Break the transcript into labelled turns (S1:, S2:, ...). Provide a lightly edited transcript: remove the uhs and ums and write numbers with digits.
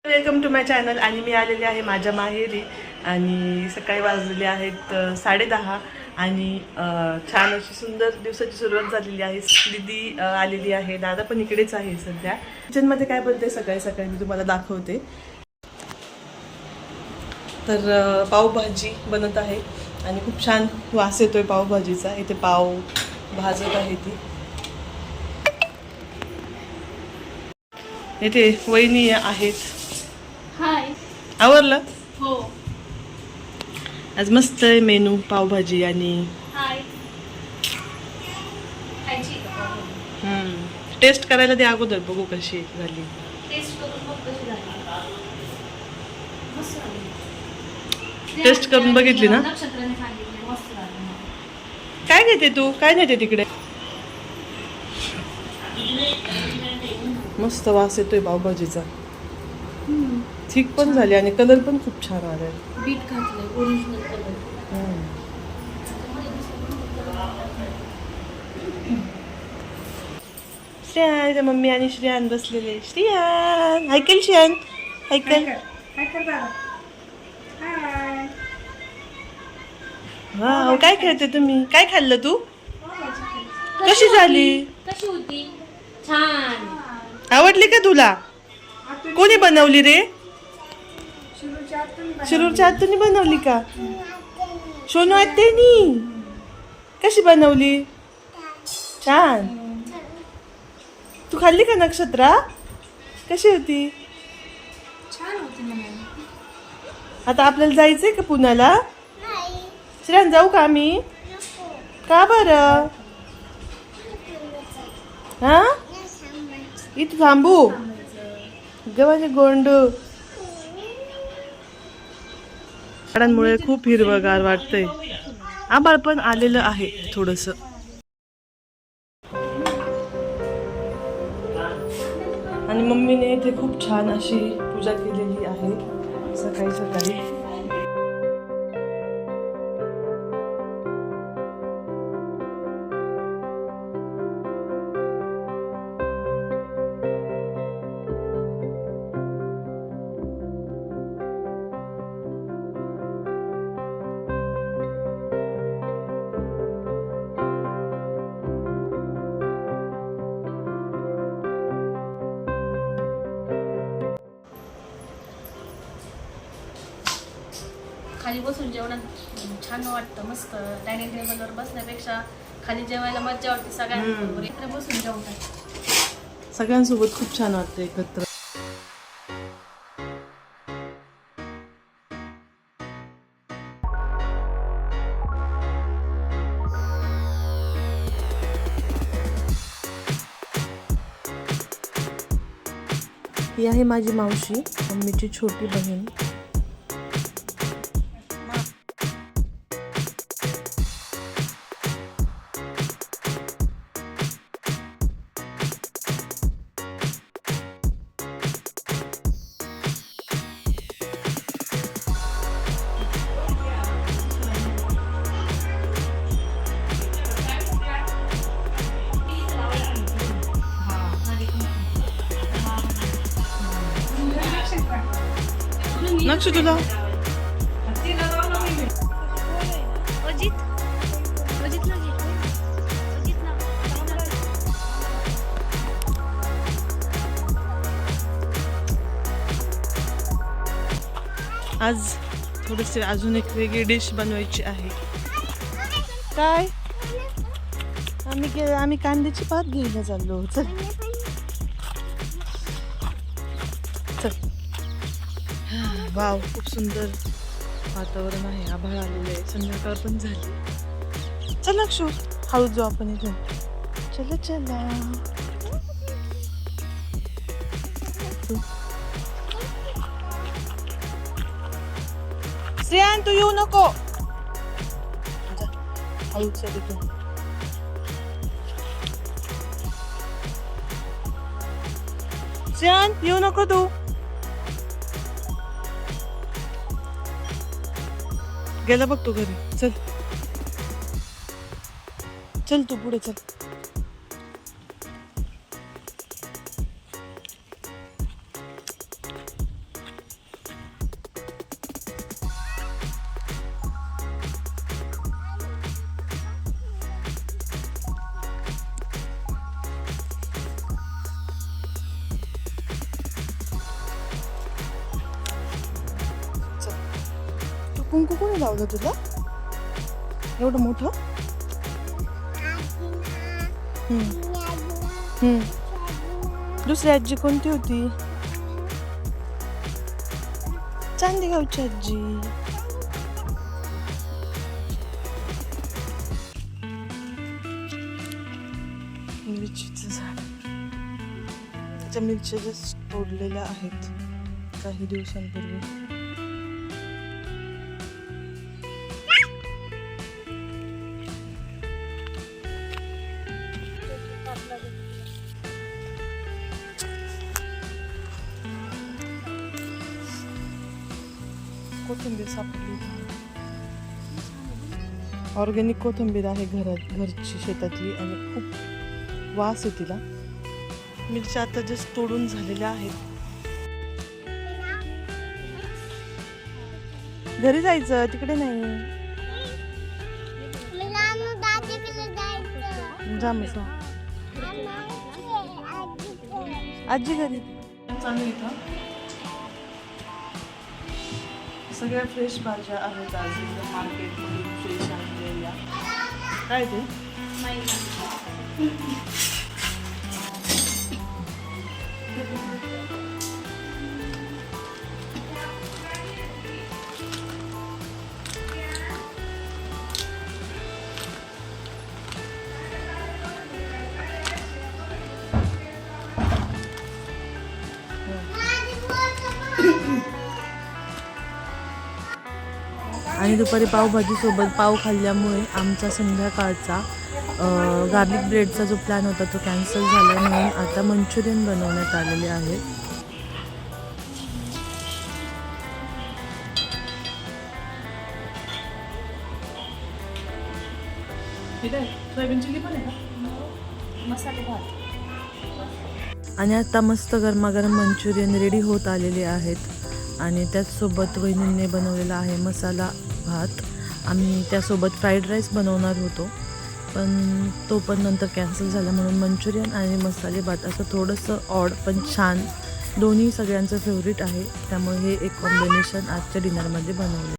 S1: Welcome to my channel. आणि मी आलेले आहे माझ्या माहेरी आणि सकाळी वाजलेले आहेत 10:30 आणि छान अशी सुंदर दिवसाची सुरुवात झालेली आहे. दीदी आलेली आहे, दादा पण इकडेच आहे सध्या. किचनमध्ये काय बनते सकाळी सकाळी मी तुम्हाला दाखवते. तर पावभाजी बनत आहे आणि खूप छान वास येतोय पावभाजीचा. इथे पाव भाजत आहे ती. इथे वहिनी आहेत.
S2: हाय.
S1: आवरलं?
S2: हो.
S1: आज मस्त आहे मेनू, पावभाजी आणि
S2: हाय.
S1: टेस्ट करायला दे अगोदर, बघू कशी झाली.
S2: टेस्ट करून बघ कशी झाली. मस्त झाली.
S1: टेस्ट करून बघितली ना?
S2: नक्षत्राने सांगितले मस्त झाली.
S1: काय घेते तू? काय नेते तिकडे? मस्त वास येतोय पावभाजीचा. थिक पण झाली आणि कलर पण खूप छान आलाय.
S2: बीट घातलंय, ओरिजिनल कलर.
S1: श्रेयान, मम्मी आणि श्रेयान बसलेले. श्रेयान ऐकेल, श्रेयान ऐकेल. वाव, काय खेळते तुम्ही? काय खाल्लं तू? कशी झाली?
S2: कशी होती? छान.
S1: आवडली का तुला? कोणी बनवली रे? शिरूरच्या आत्तूनी बनवली का? सोनू आत्यानी. कशी बनवली? छान. तू खाल्ली का नक्षत्रा? कशी होती?
S2: छान होती म्हणाली.
S1: आता आपल्याला जायचंय का पुण्याला? श्रेयान जाऊ का आम्ही? का बरं? हा, इथं थांबू? गव्हाचे गोंडू. झाडांमुळे खूप हिरवगार वाटतंय. आभाळ पण आलेलं आहे थोडस. आणि मम्मीने इथे खूप छान अशी पूजा केलेली आहे सकाळी सकाळी.
S2: खाली बसून जेवणात छान वाटतं. मस्त डायनिंग टेबलवर बसण्यापेक्षा खाली जेवायला मज्जा वाटते सगळ्यांबरोबर. इकडे बसून जेवतात.
S1: सगळ्यांसोबत खूप छान वाटतं एकत्र. ही आहे माझी मावशी, मम्मीची छोटी बहीण. नक्ष तुला आज थोडेसे अजून एक वेगळी डिश बनवायची आहे. काय? आम्ही कांद्याची पात घ्यायला चाललो. चल चल. वाव, खूप सुंदर वातावरण आहे. आभाळ आलेलं आहे, संध्याकाळ पण झाली. चल अक्षू, हळू जाऊ आपण इथून. चला चला. श्रेयान तू येऊ नको. हळू चल इथून. श्रेयान येऊ नको तू. गेला बघ तू घरी. चल चल तू पुढे चल. कुंकू कोणी लावलं तुला एवढं मोठं? दुसरी आजी कोणती होती? चांदेगावची आजी. मिरचीचं झाड, त्याच्या मिरच्या जस्ट तोडलेल्या आहेत काही दिवसांपूर्वी. कोथिंबीर सापडली, ऑर्गॅनिक कोथिंबीर आहे घरची शेतातली आणि खूप वास आहे तिला. मिरच्या आता जस्ट तोडून झालेल्या आहेत. घरी जायचं, तिकडे नाही. जा मग आजी घरी. चालू इथं सगळ्या फ्रेश भाज्या आहेत आज मार्केटमधून फ्रेश आणलेल्या. काय ते आणि दुपारी पावभाजीसोबत पाव खाल्ल्यामुळे आमचा संध्याकाळचा गार्लिक ब्रेडचा जो प्लॅन होता तो कॅन्सल झाला, म्हणून आता मंचुरियन बनवण्यात आलेले आहे. सोयाबीन चिली पण आहे का?
S2: मसाले भात.
S1: आणि आता मस्त गरमागरम मंचुरियन रेडी होत आलेले आहेत. आणि त्याचसोबत वहिनींनी बनवलेला आहे मसाला भात. आम्ही त्यासोबत फ्राईड राईस बनवणार होतो, पण तो पण नंतर कॅन्सल झाला, म्हणून मंचुरियन आणि मसाले भात असं थोडंसं ऑड पण छान, दोन्ही सगळ्यांचं फेवरेट आहे. त्यामुळे हे एक कॉम्बिनेशन आजच्या डिनरमध्ये बनवले.